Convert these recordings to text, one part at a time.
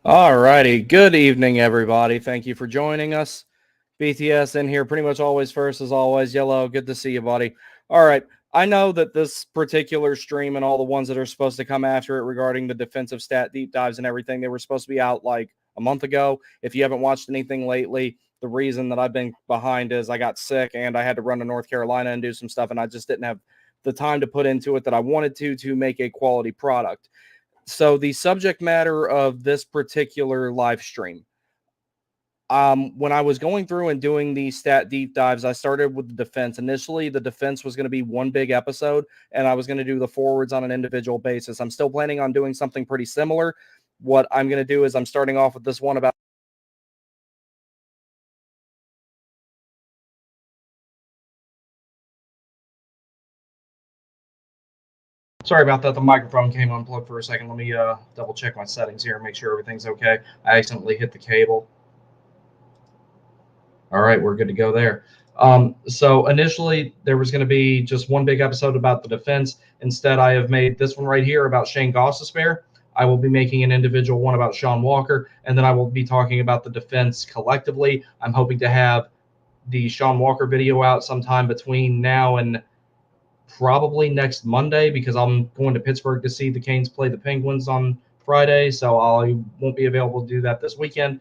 All righty. Good evening, everybody. Thank you for joining us. BTS in here pretty much always first as always. Yellow, good to see you, buddy. All right. I know that this particular stream and all the ones that are supposed to come after it regarding the defensive stat deep dives and everything, they were supposed to be out like a month ago. If you haven't watched anything lately, the reason that I've been behind is I got sick and I had to run to North Carolina and do some stuff, and I just didn't have the time to put into it that I wanted to make a quality product. So the subject matter of this particular live stream, when I was going through and doing the stat deep dives, I started with the defense. Initially, the defense was going to be one big episode, and I was going to do the forwards on an individual basis. I'm still planning on doing something pretty similar. What I'm going to do is I'm starting off with this one about. Sorry about that. The microphone came unplugged for a second. Let me double check my settings here and make sure everything's okay. I accidentally hit the cable. All right, we're good to go there. So initially, there was going to be just one big episode about the defense. Instead, I have made this one right here about Shayne Gostisbehere. I will be making an individual one about Sean Walker, and then I will be talking about the defense collectively. I'm hoping to have the Sean Walker video out sometime between now and probably next Monday because I'm going to Pittsburgh to see the Canes play the Penguins on Friday, so I won't be available to do that this weekend.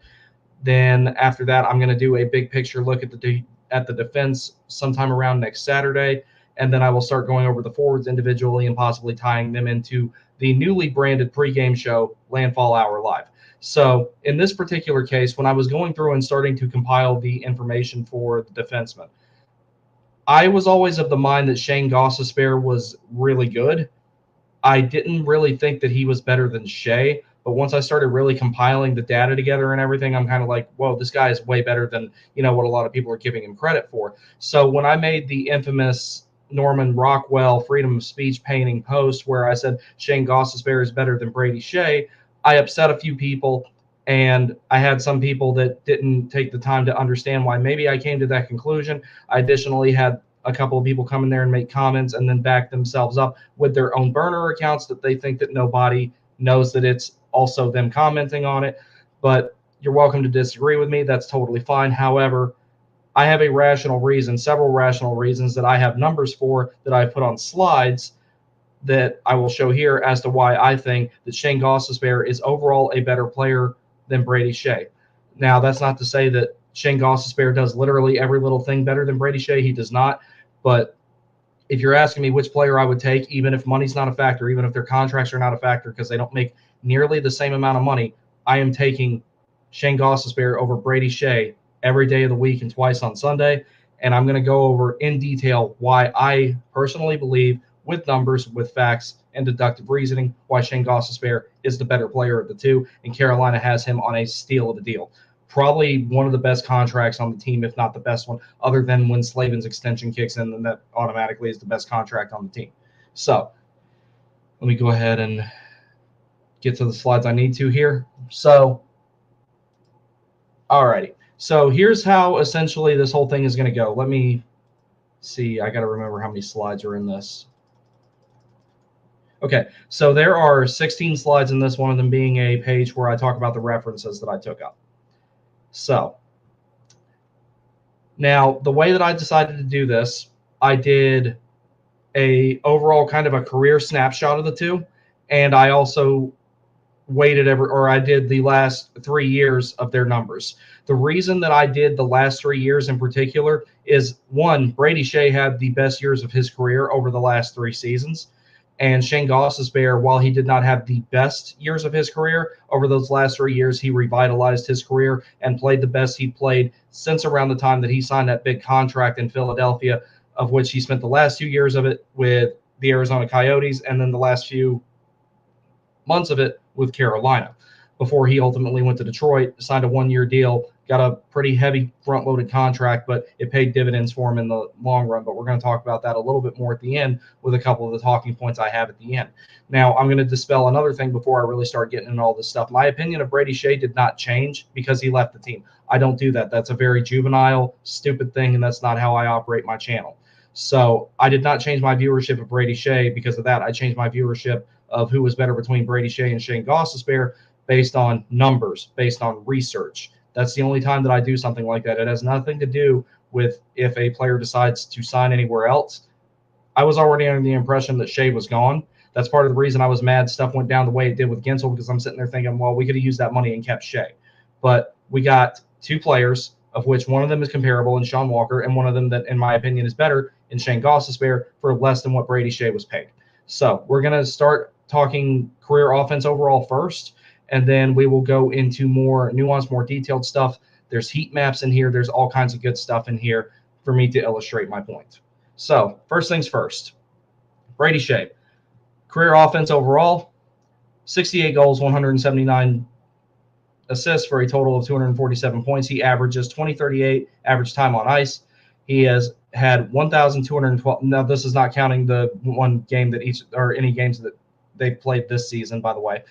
Then after that, I'm going to do a big picture look at the defense sometime around next Saturday, and then I will start going over the forwards individually and possibly tying them into the newly branded pregame show, Landfall Hour Live. So in this particular case, when I was going through and starting to compile the information for the defenseman, I was always of the mind that Shayne Gostisbehere was really good. I didn't really think that he was better than Skjei, but once I started really compiling the data together and everything, I'm kind of like, whoa, this guy is way better than what a lot of people are giving him credit for. So when I made the infamous Norman Rockwell freedom of speech painting post where I said Shayne Gostisbehere is better than Brady Skjei, I upset a few people, and I had some people that didn't take the time to understand why maybe I came to that conclusion. I additionally had a couple of people come in there and make comments and then back themselves up with their own burner accounts that they think that nobody knows that it's also them commenting on it. But you're welcome to disagree with me. That's totally fine. However, I have a rational reason, several rational reasons that I have numbers for that I put on slides that I will show here as to why I think that Shayne Gostisbehere is overall a better player than Brady Skjei. Now, that's not to say that Shayne Gostisbehere does literally every little thing better than Brady Skjei. He does not. But if you're asking me which player I would take, even if money's not a factor, even if their contracts are not a factor because they don't make nearly the same amount of money, I am taking Shayne Gostisbehere over Brady Skjei every day of the week and twice on Sunday. And I'm going to go over in detail why I personally believe, with numbers, with facts, and deductive reasoning, why Shayne Gostisbehere is the better player of the two, and Carolina has him on a steal of a deal. Probably one of the best contracts on the team, if not the best one, other than when Slavin's extension kicks in, then that automatically is the best contract on the team. So let me go ahead and get to the slides I need to here. So, alrighty. So here's how essentially this whole thing is going to go. Let me see. I got to remember how many slides are in this. Okay, so there are 16 slides in this, one of them being a page where I talk about the references that I took up. So now the way that I decided to do this, I did a overall kind of a career snapshot of the two, and I also I did the last 3 years of their numbers. The reason that I did the last 3 years in particular is, one, Brady Skjei had the best years of his career over the last 3 seasons. And Shayne Gostisbehere, while he did not have the best years of his career over those last 3 years, he revitalized his career and played the best he played since around the time that he signed that big contract in Philadelphia, of which he spent the last 2 years of it with the Arizona Coyotes and then the last few months of it with Carolina before he ultimately went to Detroit, signed a 1-year deal, got a pretty heavy front-loaded contract, but it paid dividends for him in the long run. But we're going to talk about that a little bit more at the end with a couple of the talking points I have at the end. Now, I'm going to dispel another thing before I really start getting into all this stuff. My opinion of Brady Skjei did not change because he left the team. I don't do that. That's a very juvenile, stupid thing, and that's not how I operate my channel. So I did not change my viewership of Brady Skjei because of that. I changed my viewership of who was better between Brady Skjei and Shayne Gostisbehere based on numbers, based on research. That's the only time that I do something like that. It has nothing to do with if a player decides to sign anywhere else. I was already under the impression that Skjei was gone. That's part of the reason I was mad stuff went down the way it did with Gensel, because I'm sitting there thinking, well, we could have used that money and kept Skjei. But we got two players, of which one of them is comparable in Sean Walker, and one of them that, in my opinion, is better in Shayne Gostisbehere for less than what Brady Skjei was paid. So we're going to start talking career offense overall first, and then we will go into more nuanced, more detailed stuff. There's heat maps in here. There's all kinds of good stuff in here for me to illustrate my point. So first things first, Brady Skjei. Career offense overall, 68 goals, 179 assists for a total of 247 points. He averages 20:38 average time on ice. He has had 1,212. Now, this is not counting the one game that each, or any games that they played this season, by the way.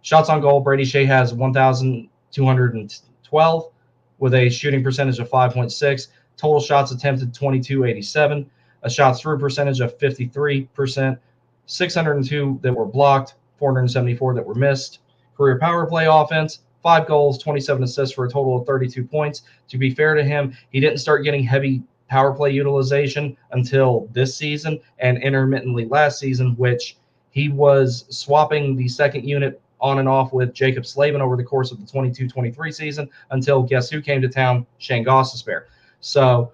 Shots on goal, Brady Skjei has 1,212 with a shooting percentage of 5.6. Total shots attempted 2287. A shots through percentage of 53%. 602 that were blocked, 474 that were missed. Career power play offense, 5 goals, 27 assists for a total of 32 points. To be fair to him, he didn't start getting heavy power play utilization until this season and intermittently last season, which he was swapping the second unit on and off with Jacob Slavin over the course of the 22-23 season until guess who came to town? Shayne Gostisbehere. So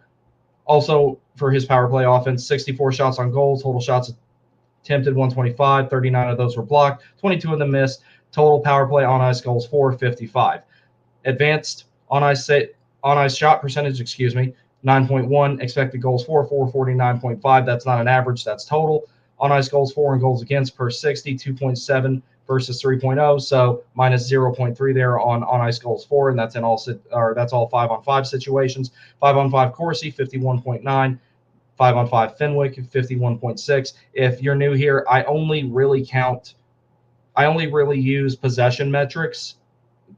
also for his power play offense, 64 shots on goal, total shots attempted 125, 39 of those were blocked, 22 of them missed. Total power play on ice goals 455. Advanced on ice shot percentage, 9.1. Expected goals 449.5. That's not an average, that's total. On ice goals 4 and goals against per 60, 2.7 versus 3.0. So minus 0.3 there on ice goals 4, and that's in all that's all 5-on-5 situations. 5-on-5 Corsi 51.9. 5-on-5 Fenwick 51.6. If you're new here, I only really use possession metrics,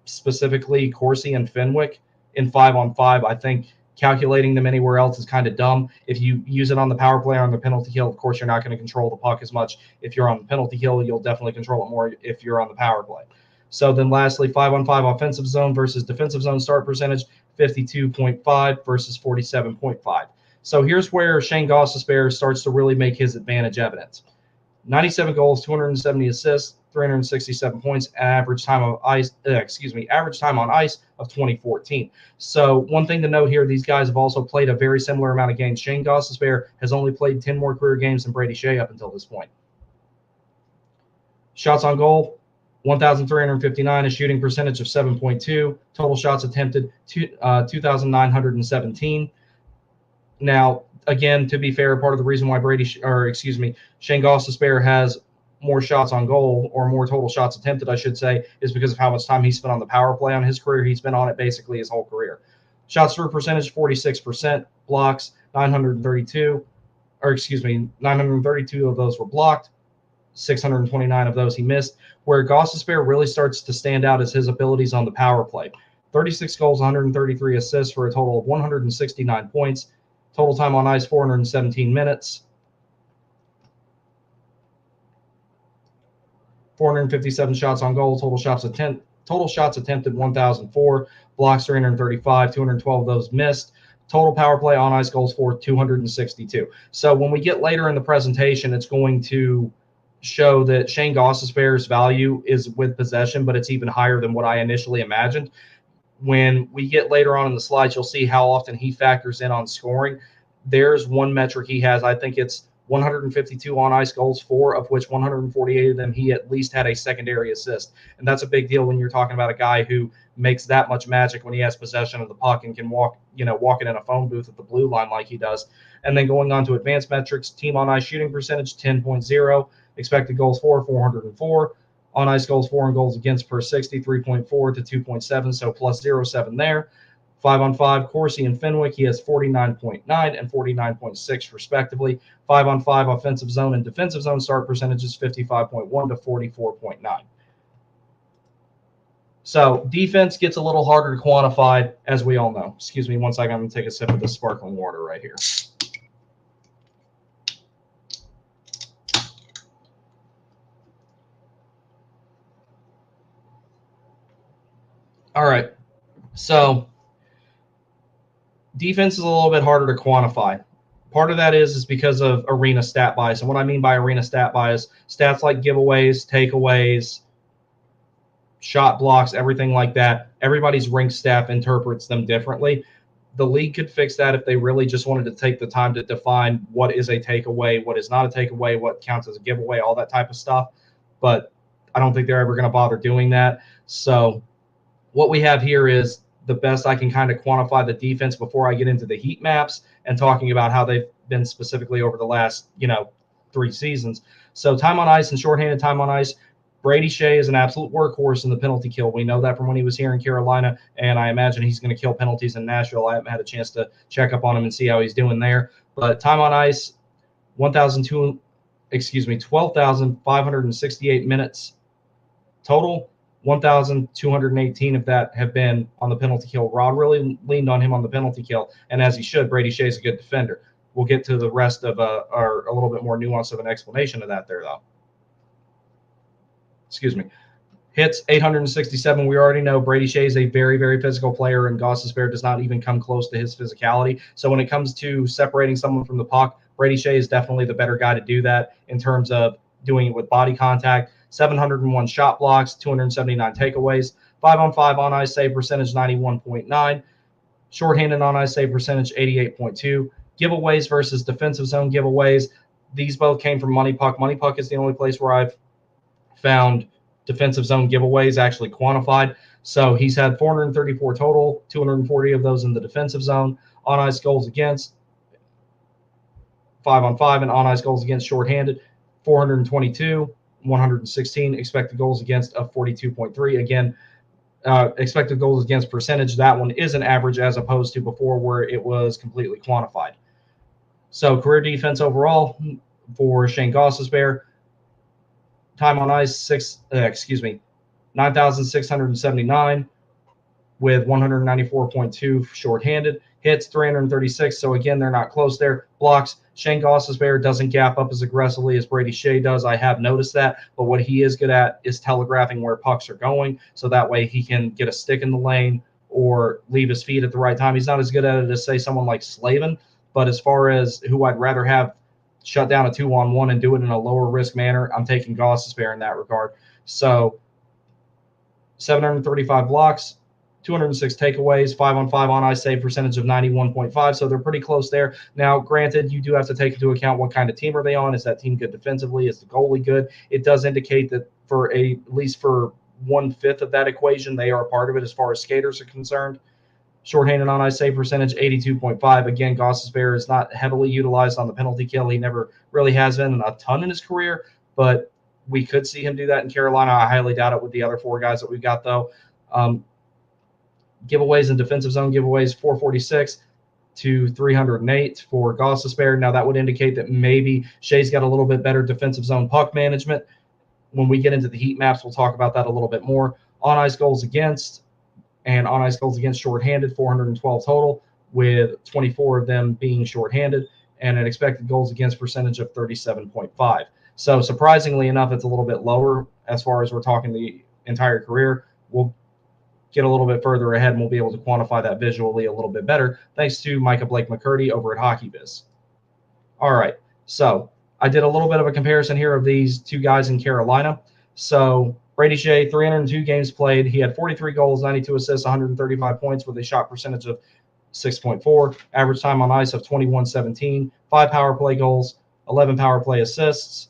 specifically Corsi and Fenwick, in 5-on-5. I think calculating them anywhere else is kind of dumb. If you use it on the power play or on the penalty kill, of course, you're not going to control the puck as much. If you're on the penalty kill, you'll definitely control it more if you're on the power play. So then lastly, 5-on-5 offensive zone versus defensive zone start percentage, 52.5 versus 47.5. So here's where Shayne Gostisbehere starts to really make his advantage evident. 97 goals, 270 assists, 367 points, average time on ice of 2014. So one thing to note here, these guys have also played a very similar amount of games. Shayne Gostisbehere has only played 10 more career games than Brady Skjei up until this point. Shots on goal, 1,359, a shooting percentage of 7.2. Total shots attempted, 2,917. Now, again, to be fair, part of the reason why Shayne Gostisbehere has more shots on goal, or more total shots attempted, I should say, is because of how much time he spent on the power play on his career. He's been on it basically his whole career. Shots through percentage, 46%. Blocks, 932 of those were blocked. 629 of those he missed. Where Gostisbehere really starts to stand out is his abilities on the power play. 36 goals, 133 assists for a total of 169 points. Total time on ice, 417 minutes. 457 shots on goal. Total shots attempted 1,004. Blocks 335. 212 of those missed. Total power play on ice goals for 262. So when we get later in the presentation, it's going to show that Shayne Gostisbehere's value is with possession, but it's even higher than what I initially imagined. When we get later on in the slides, you'll see how often he factors in on scoring. There's one metric he has. I think it's 152 on ice goals for, of which 148 of them he at least had a secondary assist. And that's a big deal when you're talking about a guy who makes that much magic when he has possession of the puck and can walk it in a phone booth at the blue line like he does. And then going on to advanced metrics, team on ice shooting percentage 10.0, expected goals for 404. On ice goals for and goals against per 60, 3.4 to 2.7, so plus 0.7 there. 5-on-5, Corsi and Fenwick, he has 49.9 and 49.6 respectively. 5-on-5 offensive zone and defensive zone start percentages 55.1 to 44.9. So defense gets a little harder to quantify, as we all know. Excuse me one second, I'm going to take a sip of this sparkling water right here. All right. So defense is a little bit harder to quantify. Part of that is because of arena stat bias. And what I mean by arena stat bias, stats like giveaways, takeaways, shot blocks, everything like that. Everybody's rink staff interprets them differently. The league could fix that if they really just wanted to take the time to define what is a takeaway, what is not a takeaway, what counts as a giveaway, all that type of stuff. But I don't think they're ever going to bother doing that. So what we have here is the best I can kind of quantify the defense before I get into the heat maps and talking about how they've been specifically over the last, 3 seasons. So time on ice and shorthanded time on ice. Brady Skjei is an absolute workhorse in the penalty kill. We know that from when he was here in Carolina, and I imagine he's going to kill penalties in Nashville. I haven't had a chance to check up on him and see how he's doing there. But time on ice, 12,568 minutes total. 1,218 of that have been on the penalty kill. Rod really leaned on him on the penalty kill, and as he should. Brady Skjei is a good defender. We'll get to the rest of or a little bit more nuance of an explanation of that there, though. Excuse me. Hits 867. We already know Brady Skjei is a very, very physical player, and Gostisbehere does not even come close to his physicality. So when it comes to separating someone from the puck, Brady Skjei is definitely the better guy to do that in terms of doing it with body contact. 701 shot blocks, 279 takeaways, 5-on-5 on ice save percentage 91.9, shorthanded on ice save percentage 88.2. Giveaways versus defensive zone giveaways. These both came from Money Puck. Money Puck is the only place where I've found defensive zone giveaways actually quantified. So he's had 434 total, 240 of those in the defensive zone. On ice goals against, 5-on-5, and on ice goals against shorthanded, 422, 116. Expected goals against of 42.3. Again, expected goals against percentage, that one is an average as opposed to before where it was completely quantified. So career defense overall for Shayne Gostisbehere, time on ice 9,679 with 194.2 shorthanded. Hits 336. So again, they're not close there. Blocks. Shayne Gostisbehere doesn't gap up as aggressively as Brady Skjei does. I have noticed that. But what he is good at is telegraphing where pucks are going, so that way he can get a stick in the lane or leave his feet at the right time. He's not as good at it as, say, someone like Slavin. But as far as who I'd rather have shut down a 2-on-1 and do it in a lower risk manner, I'm taking Gostisbehere in that regard. So 735 blocks, 206 takeaways, 5-on-5 on ice save percentage of 91.5. So they're pretty close there. Now, granted, you do have to take into account what kind of team are they on. Is that team good defensively? Is the goalie good? It does indicate that for at least for 1/5 of that equation, they are a part of it as far as skaters are concerned. Shorthanded on ice save percentage 82.5. Again, Gostisbehere is not heavily utilized on the penalty kill. He never really has been a ton in his career, but we could see him do that in Carolina. I highly doubt it with the other four guys that we've got, though. Giveaways and defensive zone giveaways 446 to 308 for Gostisbehere. Now that would indicate that maybe Skjei's got a little bit better defensive zone puck management. When we get into the heat maps, we'll talk about that a little bit more. On ice goals against and on ice goals against shorthanded, 412 total, with 24 of them being shorthanded, and an expected goals against percentage of 37.5. So surprisingly enough, it's a little bit lower as far as we're talking the entire career. We'll get a little bit further ahead and we'll be able to quantify that visually a little bit better thanks to Micah Blake McCurdy over at HockeyViz. All right, so I did a little bit of a comparison here of these two guys in Carolina. So Brady Skjei, 302 games played. He had 43 goals, 92 assists, 135 points with a shot percentage of 6.4, average time on ice of 21:17, 5 power play goals, 11 power play assists,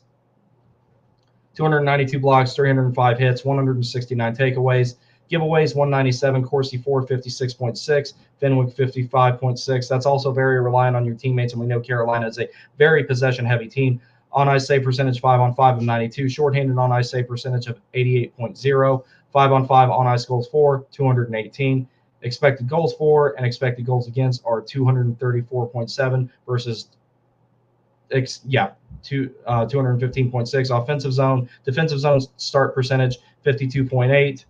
292 blocks, 305 hits, 169 takeaways. Giveaways 197, Corsi 456.6, Fenwick 55.6. That's also very reliant on your teammates, and we know Carolina is a very possession-heavy team. On ice save percentage 5-on-5 of 92, shorthanded on ice save percentage of 88.0, 5-on-5 on ice goals for 218. Expected goals for and expected goals against are 234.7 versus 215.6. Offensive zone, defensive zone start percentage 52.8,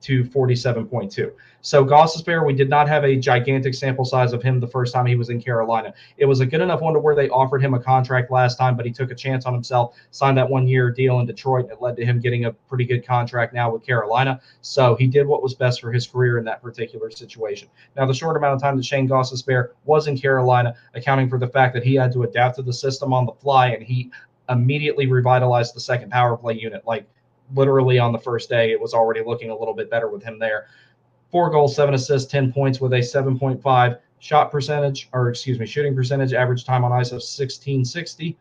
to 47.2. So Gostisbehere, we did not have a gigantic sample size of him the first time he was in Carolina. It was a good enough one to where they offered him a contract last time, but he took a chance on himself, signed that 1-year deal in Detroit, and it led to him getting a pretty good contract now with Carolina. So he did what was best for his career in that particular situation. Now, the short amount of time that Shayne Gostisbehere was in Carolina, accounting for the fact that he had to adapt to the system on the fly, and he immediately revitalized the second power play unit. Like, literally on the first day, it was already looking a little bit better with him there. 4 goals, 7 assists, 10 points with a 7.5 shot percentage, or excuse me, shooting percentage, average time on ice of 1660.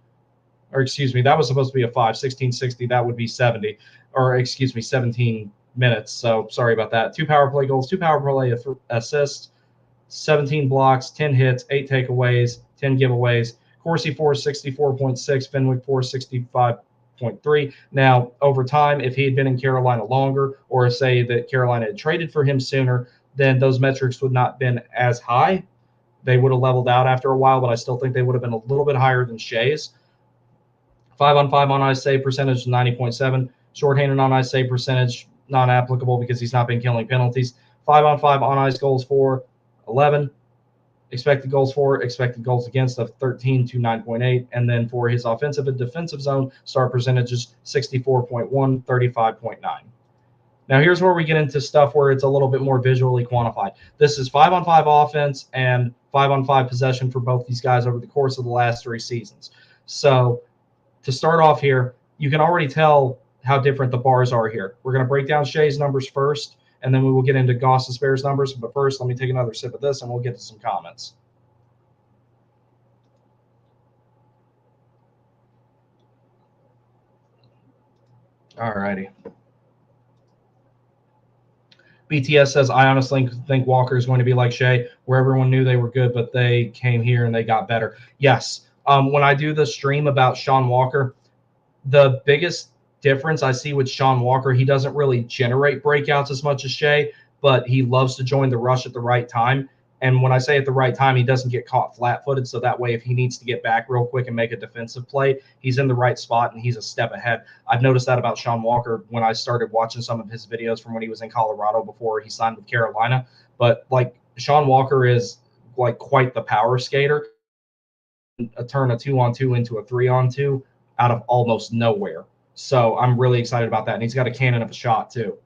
Or excuse me, that was supposed to be a 5, 1660. That would be 70, or excuse me, 17 minutes. So sorry about that. 2 power play goals, 2 power play assists, 17 blocks, 10 hits, 8 takeaways, 10 giveaways. Corsi 464.6, Fenwick 465.3. Now, over time, if he had been in Carolina longer, or say that Carolina had traded for him sooner, then those metrics would not have been as high. They would have leveled out after a while, but I still think they would have been a little bit higher than Shay's. 5-on-5 on ice save percentage 90.7. Shorthanded on ice save percentage not applicable because he's not been killing penalties. 5-on-5 on ice goals for 11. Expected goals for, expected goals against of 13 to 9.8. And then for his offensive and defensive zone, start percentages 64.1, 35.9. Now, here's where we get into stuff where it's a little bit more visually quantified. This is 5-on-5 offense and 5-on-5 possession for both these guys over the course of the last 3 seasons. So to start off here, you can already tell how different the bars are here. We're going to break down Shay's numbers first, and then we will get into Gostisbehere's numbers. But first, let me take another sip of this, and we'll get to some comments. All righty. BTS says, I honestly think Walker is going to be like Skjei, where everyone knew they were good, but they came here and they got better. Yes. When I do the stream about Sean Walker, the biggest difference I see with Sean Walker, he doesn't really generate breakouts as much as Skjei, but he loves to join the rush at the right time. And when I say at the right time, he doesn't get caught flat-footed. So that way, if he needs to get back real quick and make a defensive play, he's in the right spot and he's a step ahead. I've noticed that about Sean Walker when I started watching some of his videos from when he was in Colorado before he signed with Carolina. But like, Sean Walker is like quite the power skater. Turn a 2-on-2 into a 3-on-2 out of almost nowhere. So I'm really excited about that. And he's got a cannon of a shot too.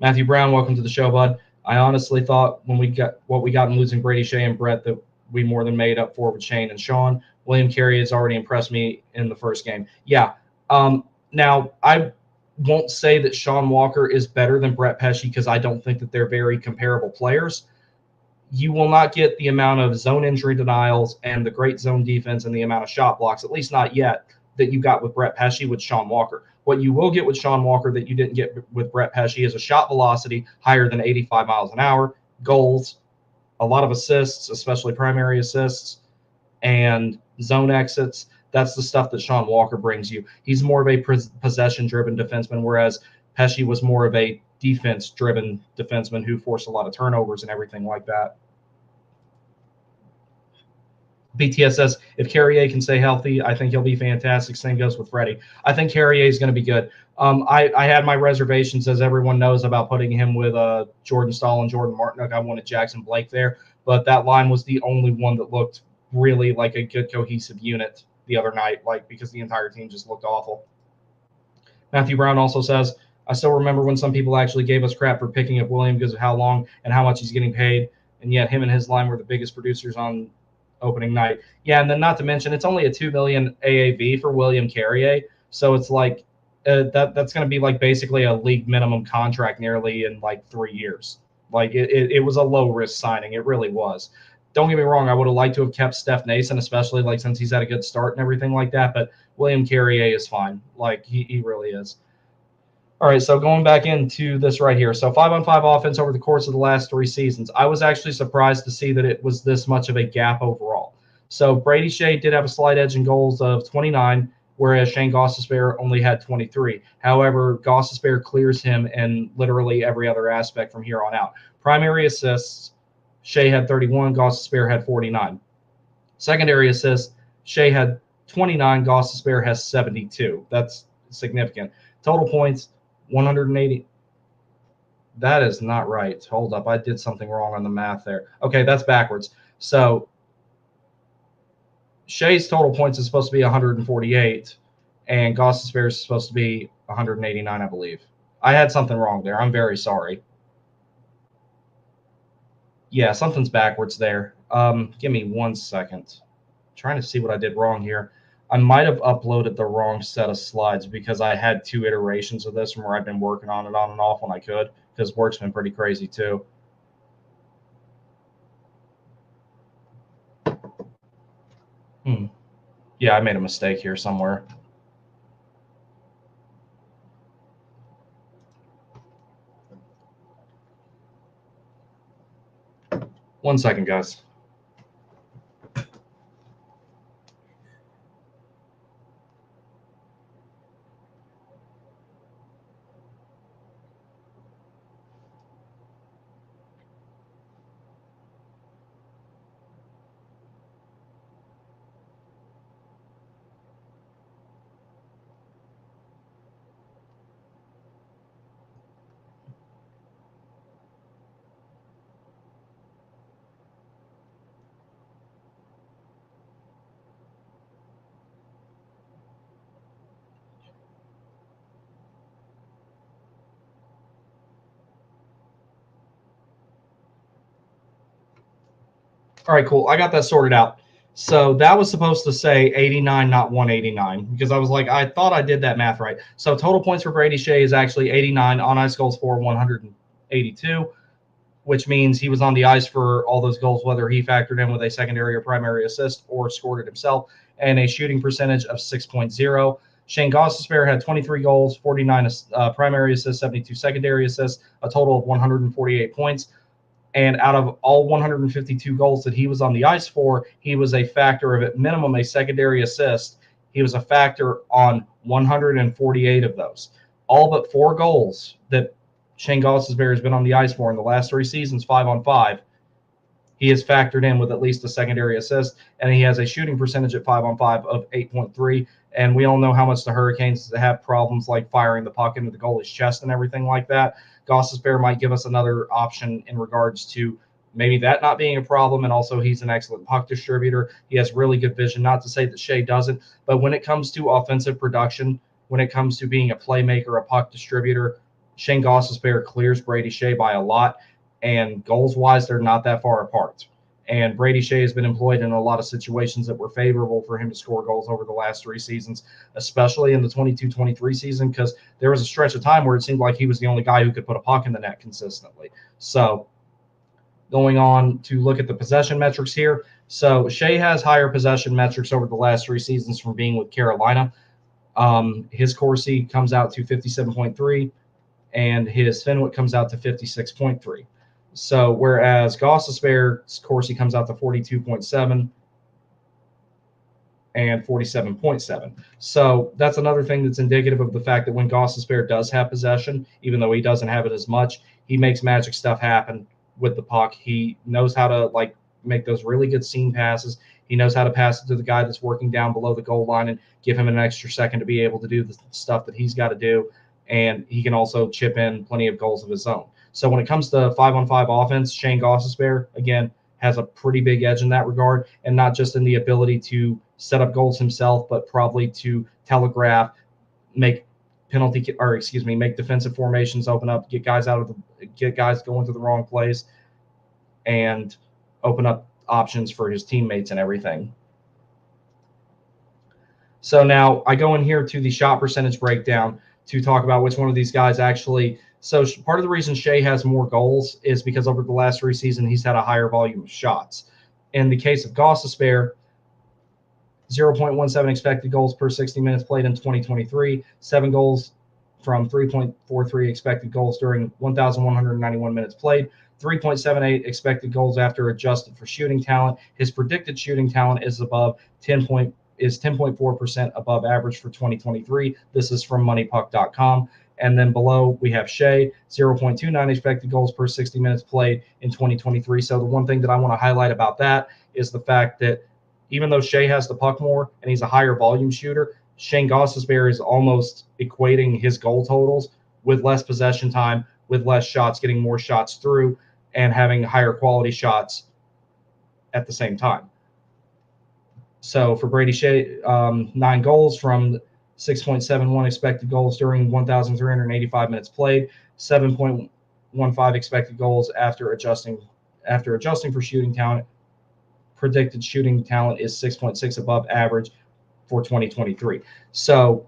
Matthew Brown, welcome to the show, bud. I honestly thought when we got what we got in losing Brady Skjei and Brett that we more than made up for with Shayne and Sean. William Carey has already impressed me in the first game. Yeah. Now, I won't say that Sean Walker is better than Brett Pesce because I don't think that they're very comparable players. You will not get the amount of zone injury denials and the great zone defense and the amount of shot blocks, at least not yet, that you got with Brett Pesce with Sean Walker. What you will get with Sean Walker that you didn't get with Brett Pesce is a shot velocity higher than 85 miles an hour, goals, a lot of assists, especially primary assists, and zone exits. That's the stuff that Sean Walker brings you. He's more of a possession-driven defenseman, whereas Pesce was more of a defense-driven defenseman who forced a lot of turnovers and everything like that. BTS says, if Carrier can stay healthy, I think he'll be fantastic. Same goes with Freddie. I think Carrier is going to be good. I had my reservations, as everyone knows, about putting him with Jordan Staal and Jordan Martinook. I wanted Jackson Blake there, but that line was the only one that looked really like a good cohesive unit the other night, because the entire team just looked awful. Matthew Brown also says, I still remember when some people actually gave us crap for picking up William because of how long and how much he's getting paid, and yet him and his line were the biggest producers on opening night. Yeah, and then not to mention, it's only a $2 million AAV for William Carrier, so it's like that's going to be like basically a league minimum contract nearly in like 3 years. Like it was a low risk signing. It really was. Don't get me wrong, I would have liked to have kept Steph Nason, especially like since he's had a good start and everything like that. But William Carrier is fine. Like he really is. All right, so going back into this right here. So 5-on-5 offense over the course of the last 3 seasons. I was actually surprised to see that it was this much of a gap overall. So Brady Skjei did have a slight edge in goals of 29, whereas Shayne Gostisbehere only had 23. However, Gostisbehere clears him in literally every other aspect from here on out. Primary assists, Skjei had 31, Gostisbehere had 49. Secondary assists, Skjei had 29, Gostisbehere has 72. That's significant. Total points, 180. That is not right. Hold up. I did something wrong on the math there. Okay, that's backwards. So Shay's total points is supposed to be 148, and Gostisbehere is supposed to be 189, I believe. I had something wrong there. I'm very sorry. Yeah, something's backwards there. Give me 1 second. Trying to see what I did wrong here. I might have uploaded the wrong set of slides because I had 2 iterations of this from where I've been working on it on and off when I could, because work's been pretty crazy too. Yeah, I made a mistake here somewhere. One second, guys. All right, cool. I got that sorted out. So that was supposed to say 89, not 189, because I was like, I thought I did that math right. So total points for Brady Skjei is actually 89, on ice goals for 182, which means he was on the ice for all those goals, whether he factored in with a secondary or primary assist or scored it himself, and a shooting percentage of 6.0. Shayne Gostisbehere had 23 goals, 49 primary assists, 72 secondary assists, a total of 148 points. And out of all 152 goals that he was on the ice for, he was a factor of at minimum a secondary assist. He was a factor on 148 of those. All but 4 goals that Shayne Gostisbehere has been on the ice for in the last 3 seasons, 5-on-5, he is factored in with at least a secondary assist, and he has a shooting percentage at 5-on-5 of 8.3. And we all know how much the Hurricanes have problems like firing the puck into the goalie's chest and everything like that. Gostisbehere might give us another option in regards to maybe that not being a problem. And also, he's an excellent puck distributor. He has really good vision. Not to say that Skjei doesn't, but when it comes to offensive production, when it comes to being a playmaker, a puck distributor, Shayne Gostisbehere clears Brady Skjei by a lot. And goals wise, they're not that far apart. And Brady Skjei has been employed in a lot of situations that were favorable for him to score goals over the last 3 seasons, especially in the 22-23 season, because there was a stretch of time where it seemed like he was the only guy who could put a puck in the net consistently. So going on to look at the possession metrics here. So Skjei has higher possession metrics over the last 3 seasons from being with Carolina. His Corsi comes out to 57.3, and his Fenwick comes out to 56.3. So whereas Gostisbehere's Corsi comes out to 42.7 and 47.7. So that's another thing that's indicative of the fact that when Gostisbehere does have possession, even though he doesn't have it as much, he makes magic stuff happen with the puck. He knows how to make those really good seam passes. He knows how to pass it to the guy that's working down below the goal line and give him an extra second to be able to do the stuff that he's got to do. And he can also chip in plenty of goals of his own. So when it comes to 5-on-5 offense, Shayne Gostisbehere, again, has a pretty big edge in that regard, and not just in the ability to set up goals himself, but probably to telegraph, make make defensive formations open up, get guys going to the wrong place, and open up options for his teammates and everything. So now I go in here to the shot percentage breakdown to talk about which one of these guys actually. So part of the reason Skjei has more goals is because over the last 3 seasons, he's had a higher volume of shots. In the case of Gostisbehere, 0.17 expected goals per 60 minutes played in 2023, 7 goals from 3.43 expected goals during 1,191 minutes played, 3.78 expected goals after adjusted for shooting talent. His predicted shooting talent is above 10.4% above average for 2023. This is from moneypuck.com. And then below we have Skjei, 0.29 expected goals per 60 minutes played in 2023. So the one thing that I want to highlight about that is the fact that even though Skjei has the puck more and he's a higher volume shooter, Shayne Gostisbehere is almost equating his goal totals with less possession time, with less shots, getting more shots through, and having higher quality shots at the same time. So for Brady Skjei, 9 goals from 6.71 expected goals during 1,385 minutes played, 7.15 expected goals after adjusting for shooting talent. Predicted shooting talent is 6.6 above average for 2023. So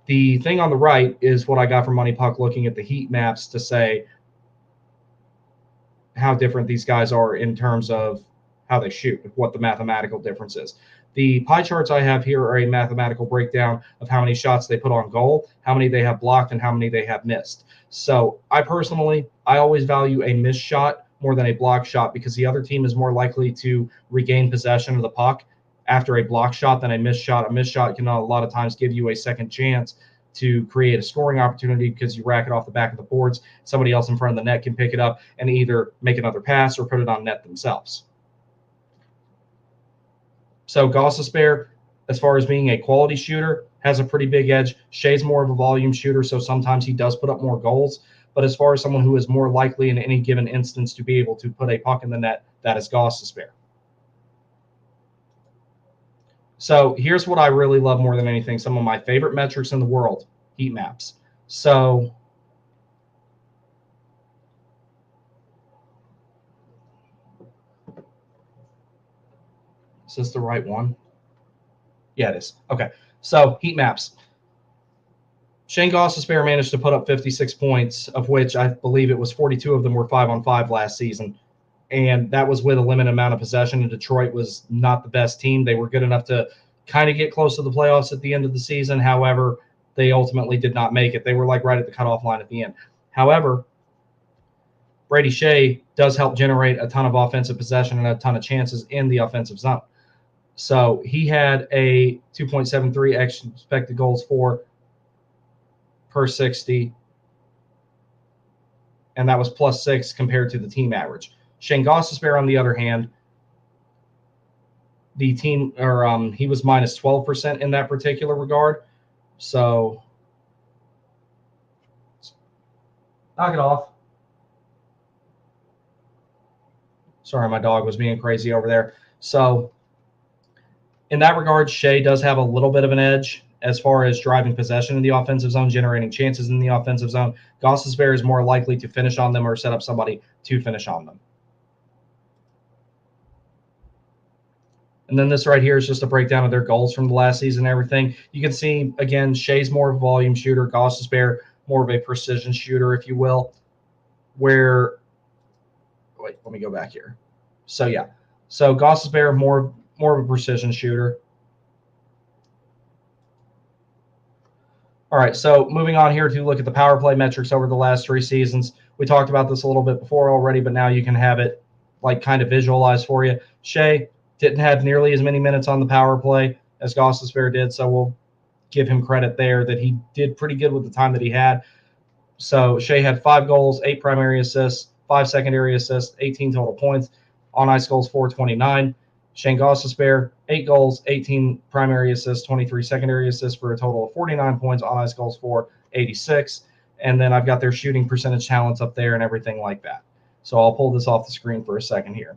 the thing on the right is what I got from Money Puck, looking at the heat maps to say how different these guys are in terms of how they shoot, what the mathematical difference is. The pie charts I have here are a mathematical breakdown of how many shots they put on goal, how many they have blocked, and how many they have missed. So I always value a missed shot more than a block shot, because the other team is more likely to regain possession of the puck after a block shot than a missed shot. A missed shot can a lot of times give you a second chance to create a scoring opportunity, because you rack it off the back of the boards. Somebody else in front of the net can pick it up and either make another pass or put it on net themselves. So Gostisbehere, as far as being a quality shooter, has a pretty big edge. Shay's more of a volume shooter, so sometimes he does put up more goals. But as far as someone who is more likely in any given instance to be able to put a puck in the net, that is Gostisbehere. So here's what I really love more than anything, some of my favorite metrics in the world, heat maps. So is this the right one? Yeah, it is. Okay. So heat maps. Shayne Gostisbehere managed to put up 56 points, of which I believe it was 42 of them were 5-on-5 last season. And that was with a limited amount of possession. And Detroit was not the best team. They were good enough to kind of get close to the playoffs at the end of the season. However, they ultimately did not make it. They were like right at the cutoff line at the end. However, Brady Skjei does help generate a ton of offensive possession and a ton of chances in the offensive zone. So he had a 2.73 expected goals for per 60, and that was +6 compared to the team average. Shayne Gostisbehere, on the other hand, the team, he was minus 12% in that particular regard. So knock it off. Sorry, my dog was being crazy over there. So in that regard, Skjei does have a little bit of an edge as far as driving possession in the offensive zone, generating chances in the offensive zone. Gostisbehere is more likely to finish on them or set up somebody to finish on them. And then this right here is just a breakdown of their goals from the last season and everything. You can see, again, Shay's more of a volume shooter, Gostisbehere more of a precision shooter, if you will, wait, let me go back here. So, yeah. So Gostisbehere more of a precision shooter. All right, so moving on here to look at the power play metrics over the last 3 seasons. We talked about this a little bit before already, but now you can have it like kind of visualized for you. Skjei didn't have nearly as many minutes on the power play as Gostisbehere did, so we'll give him credit there that he did pretty good with the time that he had. So Skjei had 5 goals, 8 primary assists, 5 secondary assists, 18 total points. On ice goals, 429. Shayne Gostisbehere, 8 goals, 18 primary assists, 23 secondary assists for a total of 49 points. On ice goals, 486. And then I've got their shooting percentage talents up there and everything like that. So I'll pull this off the screen for a second here.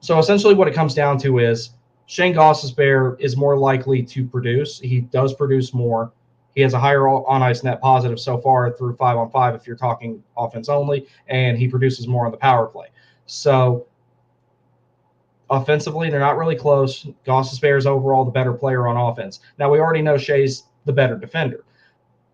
So essentially what it comes down to is Shayne Gostisbehere is more likely to produce. He does produce more. He has a higher on-ice net positive so far through 5-on-5 if you're talking offense only, and he produces more on the power play. So offensively, they're not really close. Gostisbehere is overall the better player on offense. Now, we already know Shay's the better defender.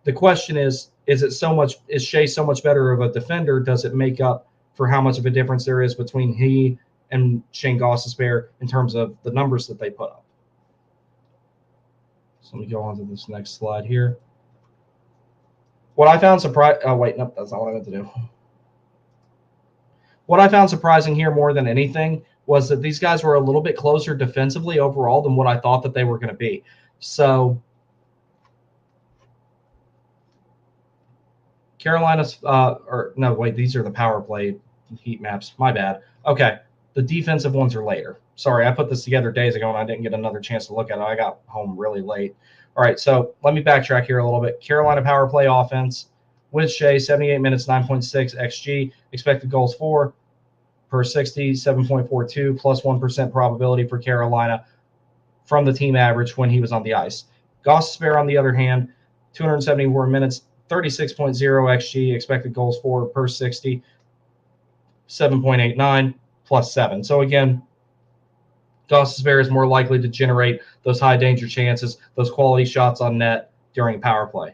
The question is Skjei so much better of a defender? Does it make up for how much of a difference there is between he and Shayne Gostisbehere in terms of the numbers that they put up? So let me go on to this next slide here. What I found surprising, nope, that's not what I meant to do. What I found surprising here more than anything was that these guys were a little bit closer defensively overall than what I thought that they were going to be. So Carolina's, these are the power play heat maps. My bad. Okay, the defensive ones are later. Sorry, I put this together days ago and I didn't get another chance to look at it. I got home really late. All right, so let me backtrack here a little bit. Carolina power play offense. with Skjei, 78 minutes, 9.6 XG, expected goals for per 60, 7.42, plus 1% probability for Carolina from the team average when he was on the ice. Gostisbehere, on the other hand, 274 minutes, 36.0 XG, expected goals for per 60, 7.89, plus 7. So again, Gostisbehere is more likely to generate those high danger chances, those quality shots on net during power play.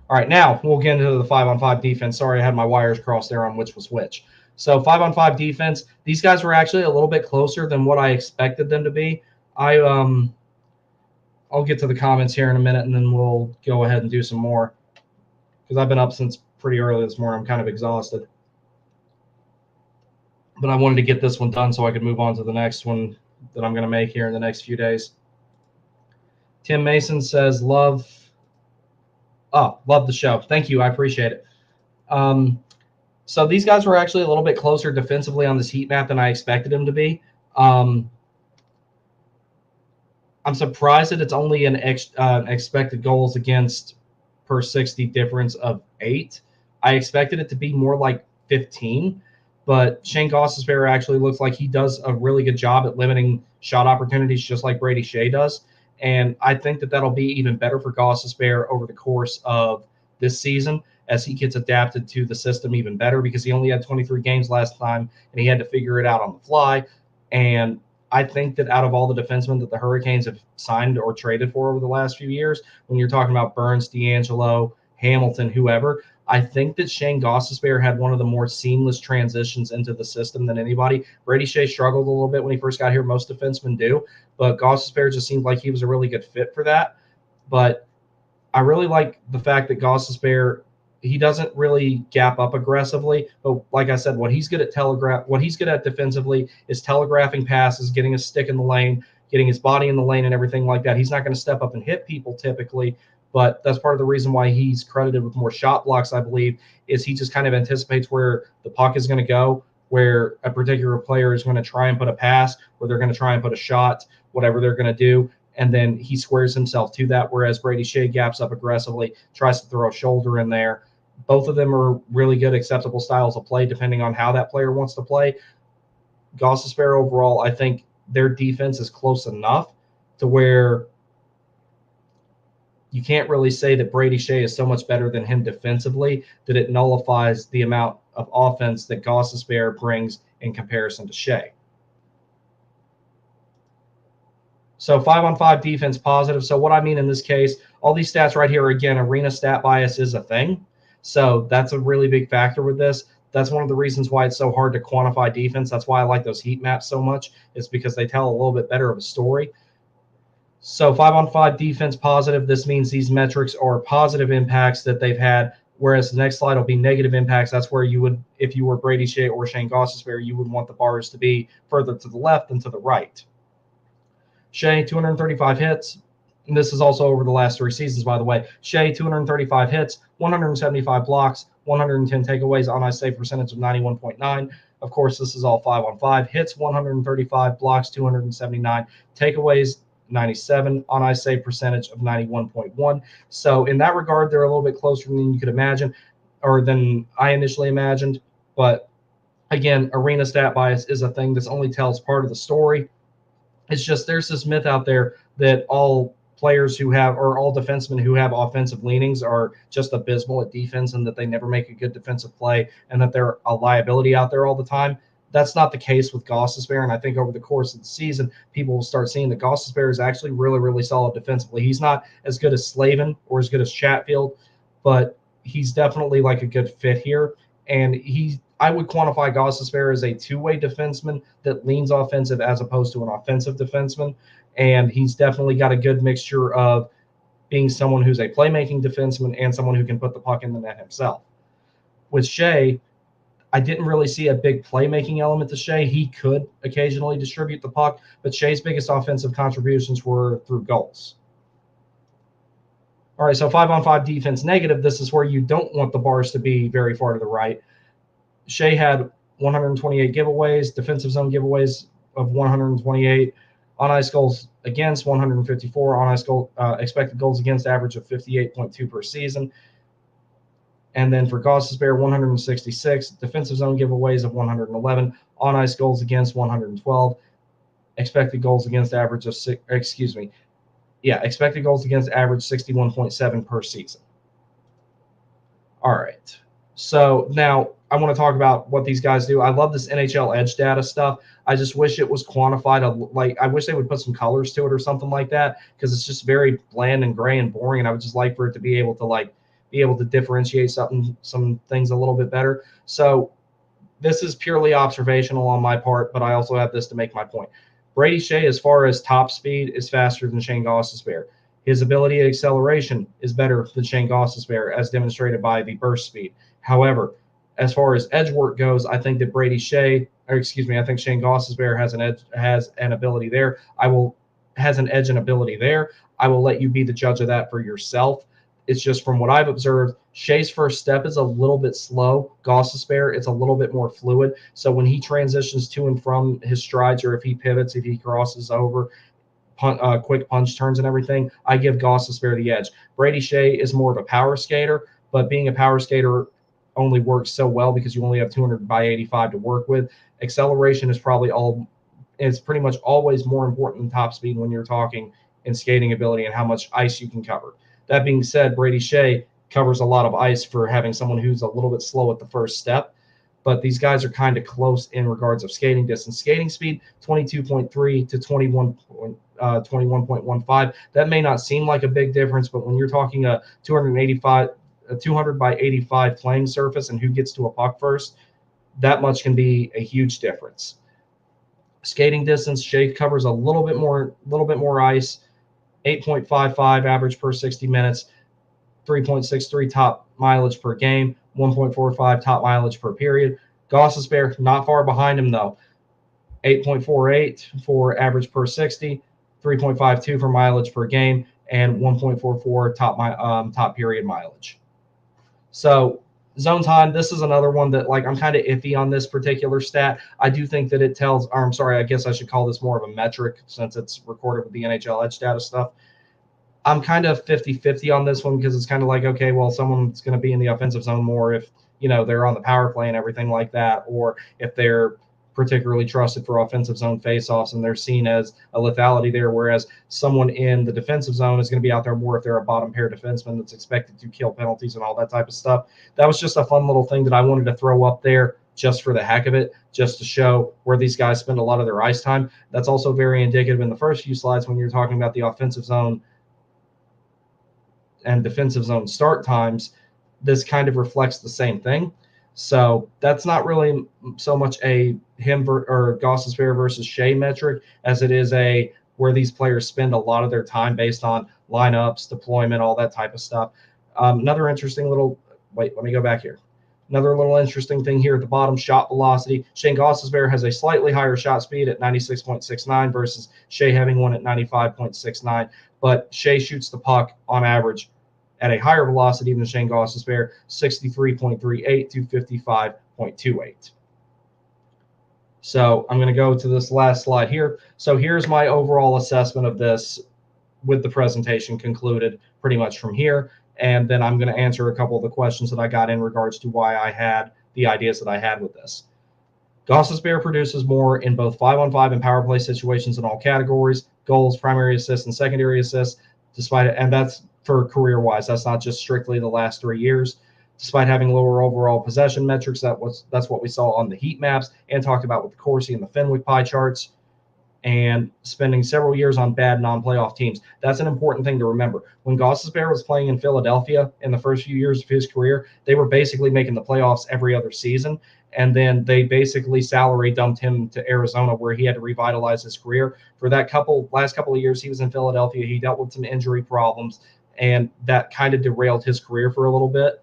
All right, now we'll get into the 5-on-5 defense. Sorry, I had my wires crossed there on which was which. So 5-on-5 defense, these guys were actually a little bit closer than what I expected them to be. I'll get to the comments here in a minute, and then we'll go ahead and do some more because I've been up since pretty early this morning. I'm kind of exhausted. But I wanted to get this one done so I could move on to the next one that I'm going to make here in the next few days. Tim Mason says, love the show. Thank you. I appreciate it. So these guys were actually a little bit closer defensively on this heat map than I expected them to be. I'm surprised that it's only an expected goals against per 60 difference of 8. I expected it to be more like 15, but Shayne Gostisbehere actually looks like he does a really good job at limiting shot opportunities, just like Brady Skjei does. And I think that that'll be even better for Gostisbehere over the course of this season as he gets adapted to the system even better, because he only had 23 games last time and he had to figure it out on the fly. And I think that out of all the defensemen that the Hurricanes have signed or traded for over the last few years, when you're talking about Burns, D'Angelo, Hamilton, whoever, I think that Shayne Gostisbehere had one of the more seamless transitions into the system than anybody. Brady Skjei struggled a little bit when he first got here. Most defensemen do, but Gostisbehere just seemed like he was a really good fit for that. But I really like the fact that Gostisbehere, he doesn't really gap up aggressively, but like I said, what he's good at defensively is telegraphing passes, getting a stick in the lane, getting his body in the lane and everything like that. He's not going to step up and hit people typically, but that's part of the reason why he's credited with more shot blocks, I believe, is he just kind of anticipates where the puck is going to go, where a particular player is going to try and put a pass, where they're going to try and put a shot, whatever they're going to do, and then he squares himself to that, whereas Brady Skjei gaps up aggressively, tries to throw a shoulder in there. Both of them are really good, acceptable styles of play, depending on how that player wants to play. Gostisbehere overall, I think their defense is close enough to where you can't really say that Brady Skjei is so much better than him defensively that it nullifies the amount of offense that Gostisbehere brings in comparison to Skjei. So 5-on-5 defense positive. So what I mean in this case, all these stats right here, again, arena stat bias is a thing. So that's a really big factor with this. That's one of the reasons why it's so hard to quantify defense. That's why I like those heat maps so much, is because they tell a little bit better of a story. So 5-on-5 defense positive. This means these metrics are positive impacts that they've had, whereas the next slide will be negative impacts. That's where you would, if you were Brady Skjei or Shayne Gostisbehere, you would want the bars to be further to the left than to the right. Skjei, 235 hits. And this is also over the last 3 seasons, by the way. Skjei, 235 hits, 175 blocks, 110 takeaways, on ice save percentage of 91.9. Of course, this is all 5-on-5. Hits, 135, blocks, 279, takeaways, 97, on ice save percentage of 91.1. So in that regard, they're a little bit closer than you could imagine, or than I initially imagined. But again, arena stat bias is a thing that only tells part of the story. It's just there's this myth out there that all players who have, or all defensemen who have offensive leanings are just abysmal at defense and that they never make a good defensive play and that they're a liability out there all the time. That's not the case with Gostisbehere, and I think over the course of the season, people will start seeing that Gostisbehere is actually really, really solid defensively. He's not as good as Slavin or as good as Chatfield, but he's definitely like a good fit here. And I would quantify Gostisbehere as a two-way defenseman that leans offensive as opposed to an offensive defenseman. And he's definitely got a good mixture of being someone who's a playmaking defenseman and someone who can put the puck in the net himself. With Skjei, I didn't really see a big playmaking element to Skjei. He could occasionally distribute the puck, but Skjei's biggest offensive contributions were through goals. All right, so 5-on-5 defense negative. This is where you don't want the bars to be very far to the right. Skjei had 128 giveaways, defensive zone giveaways of 128, On ice goals against 154, on ice goal expected goals against average of 58.2 per season. And then for Gostisbehere, 166, defensive zone giveaways of 111, on ice goals against 112, expected goals against average of expected goals against average 61.7 per season. All right. So now I want to talk about what these guys do. I love this NHL Edge data stuff. I just wish it was quantified. Like, I wish they would put some colors to it or something like that, because it's just very bland and gray and boring. And I would just like for it to be able to differentiate some things a little bit better. So this is purely observational on my part, but I also have this to make my point. Brady Skjei, as far as top speed, is faster than Shayne Gostisbehere. His ability at acceleration is better than Shayne Gostisbehere, as demonstrated by the burst speed. However, as far as edge work goes, I think that I think Shayne Gostisbehere has an ability there. Has an edge and ability there. I will let you be the judge of that for yourself. It's just from what I've observed, Shay's first step is a little bit slow. Gostisbehere, it's a little bit more fluid. So when he transitions to and from his strides, or if he pivots, if he crosses over, quick punch turns and everything, I give Gostisbehere the edge. Brady Skjei is more of a power skater, but being a power skater only works so well because you only have 200 by 85 to work with. Acceleration is pretty much always more important than top speed when you're talking in skating ability and how much ice you can cover. That being said, Brady Skjei covers a lot of ice for having someone who's a little bit slow at the first step, but these guys are kind of close in regards of skating distance. Skating speed, 22.3 to 21.15. That may not seem like a big difference, but when you're talking a 200 by 85 playing surface and who gets to a puck first, that much can be a huge difference. Skating distance, Skjei covers a little bit more ice, 8.55 average per 60 minutes, 3.63 top mileage per game, 1.45 top mileage per period. Gostisbehere not far behind him though, 8.48 for average per 60, 3.52 for mileage per game, and 1.44 top period mileage. So zone time, this is another one that, like, I'm kind of iffy on this particular stat. I do think that it tells, or I'm sorry, I guess I should call this more of a metric since it's recorded with the NHL Edge data stuff. I'm kind of 50-50 on this one because it's kind of like, okay, well, someone's going to be in the offensive zone more if, they're on the power play and everything like that, or if they're particularly trusted for offensive zone faceoffs and they're seen as a lethality there, whereas someone in the defensive zone is going to be out there more if they're a bottom pair defenseman that's expected to kill penalties and all that type of stuff. That was just a fun little thing that I wanted to throw up there just for the heck of it, just to show where these guys spend a lot of their ice time. That's also very indicative in the first few slides when you're talking about the offensive zone and defensive zone start times. This kind of reflects the same thing. So that's not really so much a or Gostisbehere versus Skjei metric as it is a where these players spend a lot of their time based on lineups, deployment, all that type of stuff. Another interesting little let me go back here. Another little interesting thing here at the bottom, shot velocity. Shayne Gostisbehere has a slightly higher shot speed at 96.69 versus Skjei having one at 95.69. But Skjei shoots the puck on average at a higher velocity than Shayne Gostisbehere, 63.38 to 55.28. So I'm going to go to this last slide here. So here's my overall assessment of this with the presentation concluded pretty much from here. And then I'm going to answer a couple of the questions that I got in regards to why I had the ideas that I had with this. Gostisbehere produces more in both 5-on-5 and power play situations in all categories, goals, primary assists, and secondary assists, and that's for career-wise. That's not just strictly the last 3 years. Despite having lower overall possession metrics, that's what we saw on the heat maps and talked about with the Corsi and the Fenwick pie charts, and spending several years on bad non-playoff teams. That's an important thing to remember. When Gostisbehere was playing in Philadelphia in the first few years of his career, they were basically making the playoffs every other season. And then they basically salary dumped him to Arizona, where he had to revitalize his career. For that last couple of years he was in Philadelphia, he dealt with some injury problems, and that kind of derailed his career for a little bit.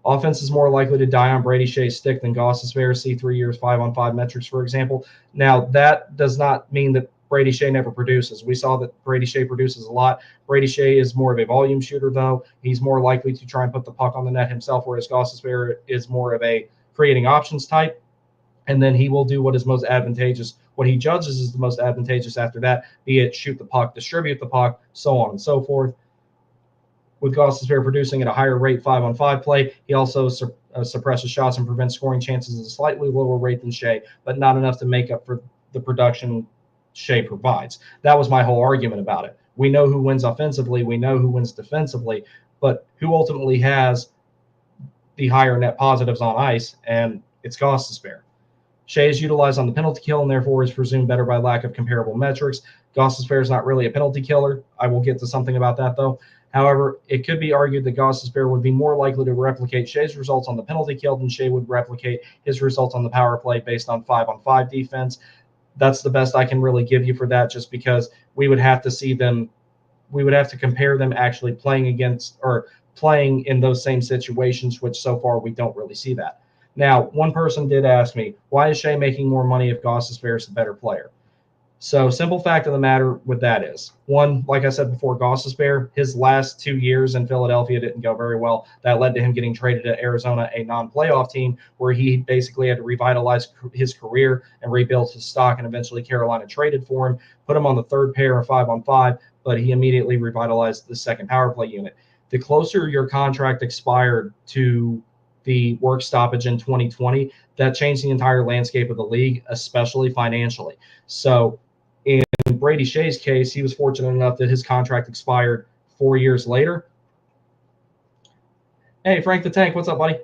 Offense is more likely to die on Brady Skjei's stick than Gostisbehere. See 3 years 5-on-5 metrics, for example. Now, that does not mean that Brady Skjei never produces. We saw that Brady Skjei produces a lot. Brady Skjei is more of a volume shooter, though. He's more likely to try and put the puck on the net himself, whereas Gostisbehere is more of a creating options type. And then he will do what is most advantageous, What he judges is the most advantageous after that, be it shoot the puck, distribute the puck, so on and so forth. With Gostisbehere producing at a higher rate 5-on-5 play, he also suppresses shots and prevents scoring chances at a slightly lower rate than Skjei, but not enough to make up for the production Skjei provides. That was my whole argument about it. We know who wins offensively, we know who wins defensively, but who ultimately has the higher net positives on ice, and it's Gostisbehere. Skjei is utilized on the penalty kill and therefore is presumed better by lack of comparable metrics. Gostisbehere is not really a penalty killer. I will get to something about that, though. However, it could be argued that Gostisbehere would be more likely to replicate Skjei's results on the penalty kill than Skjei would replicate his results on the power play based on 5-on-5 defense. That's the best I can really give you for that, just because we would have to see them. We would have to compare them actually playing against or playing in those same situations, which so far we don't really see that. Now, one person did ask me, why is Skjei making more money if Gostisbehere is a better player? So, simple fact of the matter with that is, one, like I said before, Gostisbehere, his last 2 years in Philadelphia didn't go very well. That led to him getting traded to Arizona, a non-playoff team, where he basically had to revitalize his career and rebuild his stock, and eventually Carolina traded for him, put him on the third pair of 5-on-5, but he immediately revitalized the second power play unit. The closer your contract expired to the work stoppage in 2020, that changed the entire landscape of the league, especially financially. So, in Brady Skjei's case, he was fortunate enough that his contract expired 4 years later. Hey, Frank the Tank, what's up, buddy?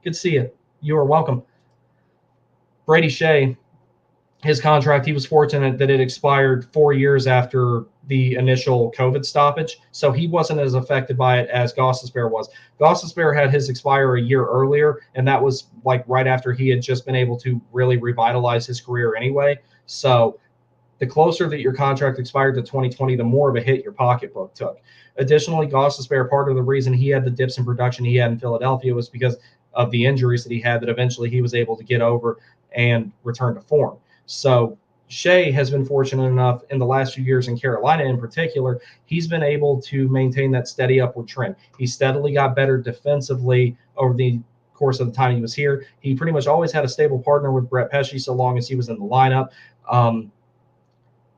Good to see you. You are welcome. Brady Skjei, his contract, he was fortunate that it expired 4 years after the initial COVID stoppage, so he wasn't as affected by it as Gostisbehere was. Gostisbehere had his expire a year earlier, and that was like right after he had just been able to really revitalize his career anyway. So the closer that your contract expired to 2020, the more of a hit your pocketbook took. Additionally, Gostisbehere, part of the reason he had the dips in production he had in Philadelphia was because of the injuries that he had that eventually he was able to get over and return to form. So Skjei has been fortunate enough in the last few years in Carolina in particular, he's been able to maintain that steady upward trend. He steadily got better defensively over the course of the time he was here. He pretty much always had a stable partner with Brett Pesce so long as he was in the lineup.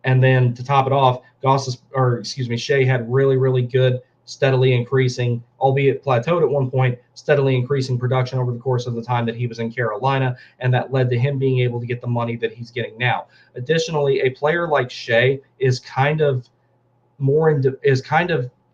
And then to top it off, Skjei had really, really good, steadily increasing, albeit plateaued at one point, steadily increasing production over the course of the time that he was in Carolina, and that led to him being able to get the money that he's getting now. Additionally, a player like Skjei is kind of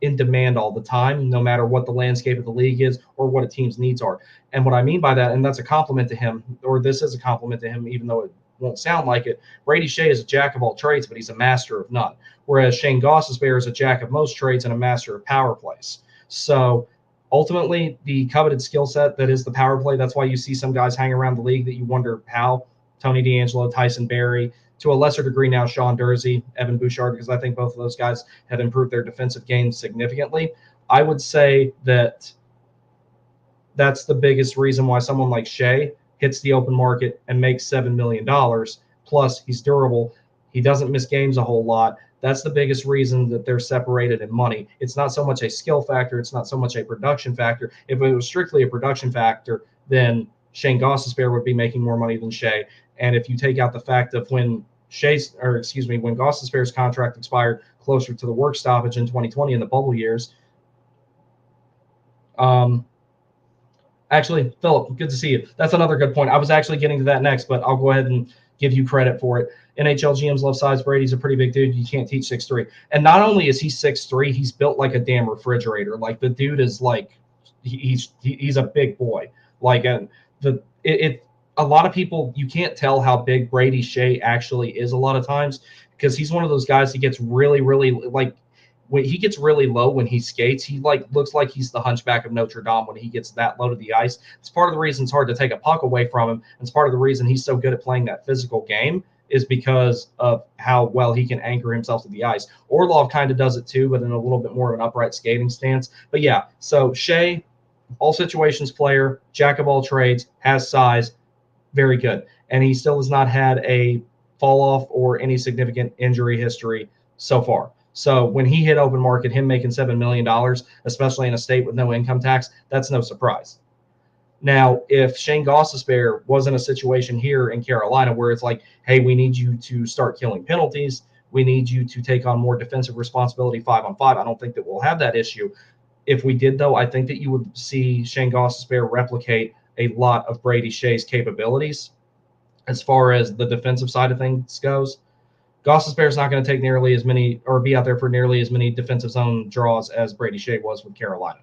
in demand all the time, no matter what the landscape of the league is or what a team's needs are. And what I mean by that, and that's a compliment to him, or this is a compliment to him, even though it won't sound like it, Brady Skjei is a jack of all trades, but he's a master of none. Whereas Shayne Gostisbehere is a jack of most trades and a master of power plays. So ultimately, the coveted skill set that is the power play, that's why you see some guys hang around the league that you wonder how. Tony DeAngelo, Tyson Barrie, to a lesser degree now Sean Durzi, Evan Bouchard, because I think both of those guys have improved their defensive game significantly. I would say that that's the biggest reason why someone like Skjei hits the open market and makes $7 million. Plus, he's durable. He doesn't miss games a whole lot. That's the biggest reason that they're separated in money. It's not so much a skill factor. It's not so much a production factor. If it was strictly a production factor, then Shayne Gostisbehere would be making more money than Skjei. And if you take out the fact of when Gostisbehere's contract expired closer to the work stoppage in 2020 in the bubble years, actually, Philip, good to see you. That's another good point. I was actually getting to that next, but I'll go ahead and give you credit for it. NHL GMs love size. Brady's a pretty big dude. You can't teach 6'3". And not only is he 6'3", he's built like a damn refrigerator. Like the dude is like, he's a big boy. Like a lot of people, you can't tell how big Brady Skjei actually is a lot of times because he's one of those guys that gets really, really like, when he gets really low when he skates, he like looks like he's the Hunchback of Notre Dame when he gets that low to the ice. It's part of the reason it's hard to take a puck away from him. It's part of the reason he's so good at playing that physical game is because of how well he can anchor himself to the ice. Orlov kind of does it too, but in a little bit more of an upright skating stance. But yeah, so Skjei, all situations player, jack of all trades, has size, very good. And he still has not had a fall off or any significant injury history so far. So when he hit open market, him making $7 million, especially in a state with no income tax, that's no surprise. Now, if Shayne Gostisbehere was in a situation here in Carolina where it's like, hey, we need you to start killing penalties, we need you to take on more defensive responsibility 5-on-5, I don't think that we'll have that issue. If we did, though, I think that you would see Shayne Gostisbehere replicate a lot of Brady Skjei's capabilities as far as the defensive side of things goes. Gostisbehere's not going to take nearly as many or be out there for nearly as many defensive zone draws as Brady Skjei was with Carolina.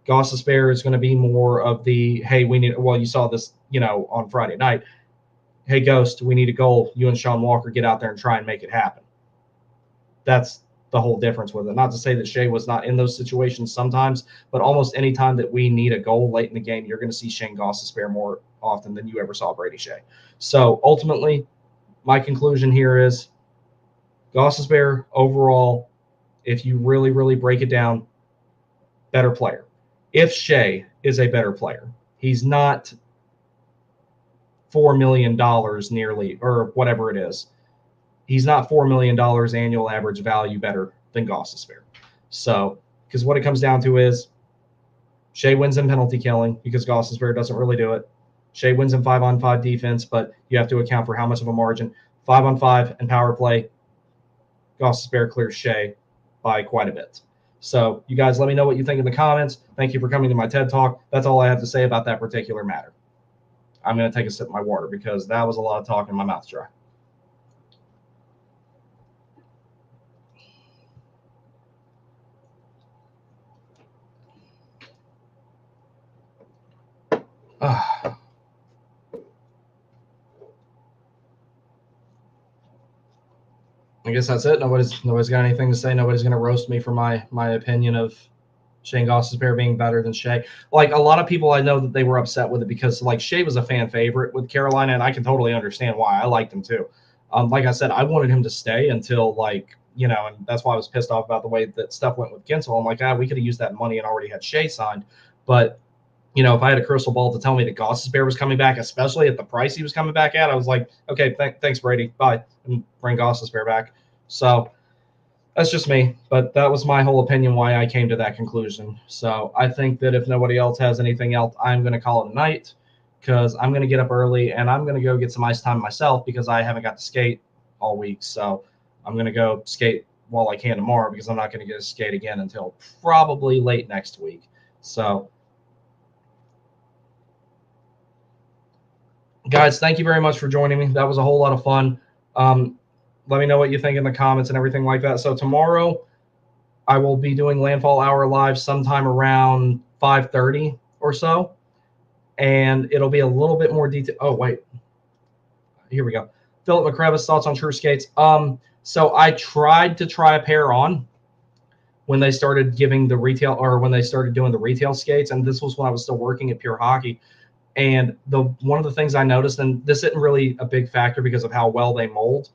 Gostisbehere is going to be more of the, hey, we need, well, you saw this, on Friday night. Hey, Ghost, we need a goal. You and Sean Walker get out there and try and make it happen. That's the whole difference with it. Not to say that Skjei was not in those situations sometimes, but almost any time that we need a goal late in the game, you're going to see Shayne Gostisbehere more often than you ever saw Brady Skjei. So ultimately, my conclusion here is Gostisbehere overall, if you really, really break it down, better player. If Skjei is a better player, he's not $4 million nearly, or whatever it is. He's not $4 million annual average value better than Gostisbehere. So, because what it comes down to is Skjei wins in penalty killing because Gostisbehere doesn't really do it. Skjei wins in 5-on-5 defense, but you have to account for how much of a margin. 5-on-5 and power play, Gostisbehere clears Skjei by quite a bit. So you guys let me know what you think in the comments. Thank you for coming to my TED Talk. That's all I have to say about that particular matter. I'm going to take a sip of my water because that was a lot of talk and my mouth's dry. I guess that's it. Nobody's got anything to say. Nobody's going to roast me for my opinion of Shayne Gostisbehere being better than Skjei. Like a lot of people, I know that they were upset with it because like Skjei was a fan favorite with Carolina, and I can totally understand why. I liked him too. Like I said, I wanted him to stay until and that's why I was pissed off about the way that stuff went with Gensel. I'm like, we could have used that money and already had Skjei signed. But if I had a crystal ball to tell me that Gostisbehere was coming back, especially at the price he was coming back at, I was like, okay, thanks Brady, bye, and bring Gostisbehere back. So that's just me, but that was my whole opinion why I came to that conclusion. So I think that if nobody else has anything else, I'm going to call it a night because I'm going to get up early and I'm going to go get some ice time myself because I haven't got to skate all week. So I'm going to go skate while I can tomorrow because I'm not going to get to skate again until probably late next week. So guys, thank you very much for joining me. That was a whole lot of fun. Let me know what you think in the comments and everything like that. So tomorrow I will be doing Landfall Hour live sometime around 5:30 or so. And it'll be a little bit more detail. Oh, wait. Here we go. Philip McCrevis, thoughts on True Skates. So I tried to try a pair on when they started giving the retail or when they started doing the retail skates. And this was when I was still working at Pure Hockey. And one of the things I noticed, and this isn't really a big factor because of how well they mold,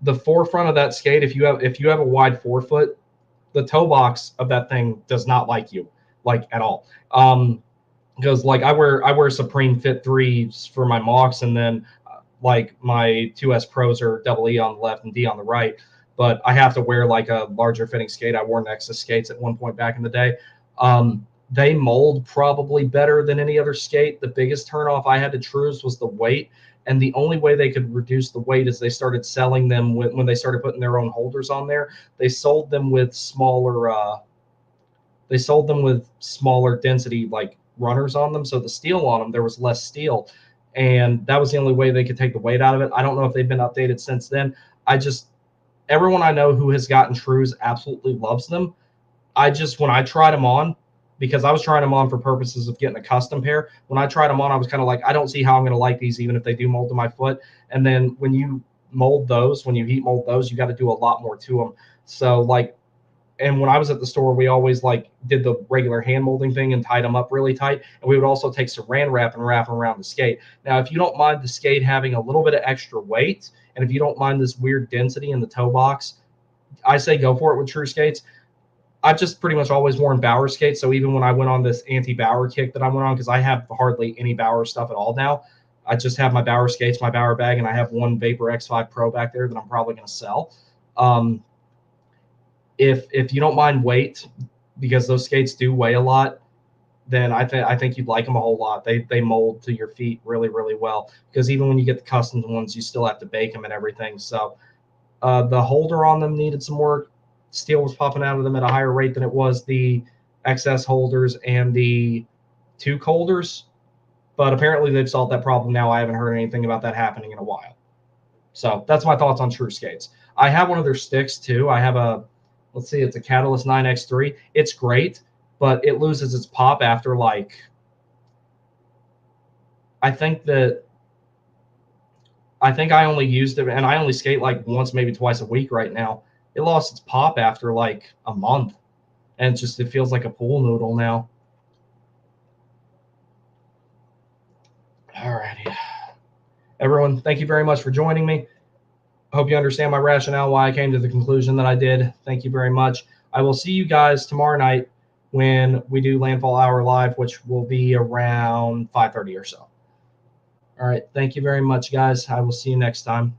the forefront of that skate, if you have a wide forefoot, the toe box of that thing does not like you, like at all. Because like I wear Supreme Fit 3s for my mocks, and then like my 2S Pros are double E on the left and D on the right. But I have to wear like a larger fitting skate. I wore Nexus skates at one point back in the day. They mold probably better than any other skate. The biggest turnoff I had to Trues was the weight. And the only way they could reduce the weight is they started selling them when they started putting their own holders on there. They sold them with smaller density like runners on them. So the steel on them, there was less steel. And that was the only way they could take the weight out of it. I don't know if they've been updated since then. Everyone I know who has gotten Trues absolutely loves them. When I tried them on, because I was trying them on for purposes of getting a custom pair. When I tried them on, I was kind of like, I don't see how I'm going to like these, even if they do mold to my foot. And then when you heat mold those, you got to do a lot more to them. So and when I was at the store, we always did the regular hand molding thing and tied them up really tight. And we would also take saran wrap and wrap them around the skate. Now, if you don't mind the skate having a little bit of extra weight, and if you don't mind this weird density in the toe box, I say go for it with True Skates. I've just pretty much always worn Bauer skates. So even when I went on this anti-Bauer kick that I went on, because I have hardly any Bauer stuff at all now, I just have my Bauer skates, my Bauer bag, and I have one Vapor X5 Pro back there that I'm probably going to sell. If you don't mind weight, because those skates do weigh a lot, then I think you'd like them a whole lot. They mold to your feet really, really well, because even when you get the custom ones, you still have to bake them and everything. So the holder on them needed some work. Steel was popping out of them at a higher rate than it was the XS holders and the Toque holders. But apparently they've solved that problem now. I haven't heard anything about that happening in a while. So that's my thoughts on True Skates. I have one of their sticks too. I have a, let's see, it's a Catalyst 9X3. It's great, but it loses its pop after like, I think I only used it, and I only skate like once, maybe twice a week right now. It lost its pop after like a month, and it feels like a pool noodle now. Alrighty. Everyone, thank you very much for joining me. I hope you understand my rationale why I came to the conclusion that I did. Thank you very much. I will see you guys tomorrow night when we do Landfall Hour Live, which will be around 5:30 or so. All right. Thank you very much, guys. I will see you next time.